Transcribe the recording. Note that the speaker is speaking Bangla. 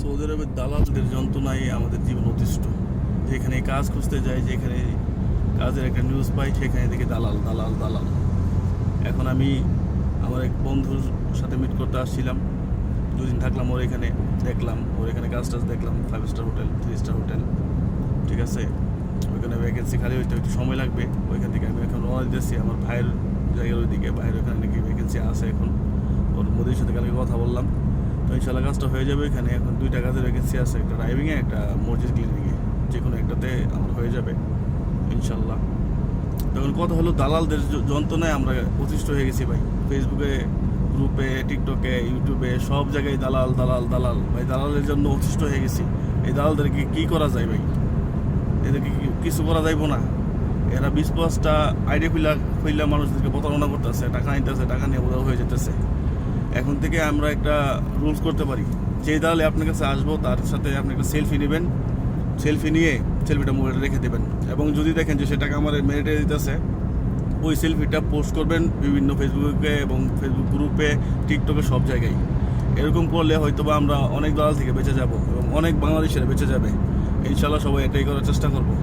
সৌদি আরবের দালালদের যন্ত্রণায় আমাদের জীবন অতিষ্ঠ। যেখানে কাজ খুঁজতে যাই, যেখানে কাজের একটা নিউজ পাই, সেখানে দেখি দালাল দালাল দালাল। এখন আমি আমার এক বন্ধুর সাথে মিট করতে আসছিলাম, দুদিন থাকলাম ওর এখানে, দেখলাম ওর এখানে কাজ টাজ দেখলাম, 5 স্টার হোটেল, 3 স্টার হোটেল, ঠিক আছে। ওইখানে ভ্যাকেন্সি খালি হইতে একটু সময় লাগবে। ওইখান থেকে আমি এখন রওনা দিতেছি আমার ভাইয়ের জায়গার ওইদিকে, ভাইয়ের ওখানে নাকি ভ্যাকেন্সি আছে এখন। ওর মোদির সাথে কালকে কথা বললাম, তো ইনশাল্লাহ কাজটা হয়ে যাবে। এখানে এখন 2টা কাজের ভ্যাকেন্সি আছে, একটা ড্রাইভিংয়ে, একটা মসজিদ ক্লিনিকে, যে কোনো একটাতে আমার হয়ে যাবে ইনশাল্লাহ। তখন কথা হলো দালালদের যন্ত্রণায় আমরা অতিষ্ঠ হয়ে গেছি ভাই। ফেসবুকে, গ্রুপে, টিকটকে, ইউটিউবে সব জায়গায় দালাল দালাল দালাল ভাই। দালালের জন্য অতিষ্ঠ হয়ে গেছি। এই দালালদেরকে কী করা যায় ভাই? এদেরকে কিছু করা যাইব না? এরা 20-25টা আইডিয়া খুললা মানুষদেরকে প্রতারণা করতেছে, টাকা নিতেছে, টাকা নিয়ে বোধহয় হয়ে যেতেছে। এখন থেকে আমরা একটা রুলস করতে পারি, যে দালালে আপনার কাছে আসবো তার সাথে আপনি একটা সেলফি নেবেন, সেলফি নিয়ে সেলফিটা মোবাইলে রেখে দেবেন, এবং যদি দেখেন যে সে টাকা আমার মেরিটে দিতেছে, ওই সেলফিটা পোস্ট করবেন বিভিন্ন ফেসবুকে এবং ফেসবুক গ্রুপে, টিকটকে, সব জায়গায়। এরকম করলে হয়তো বা আমরা অনেক দালাল থেকে বেঁচে যাব এবং অনেক বাংলাদেশের বেঁচে যাবে ইনশাল্লাহ। সবাই এটাই করার চেষ্টা করবো।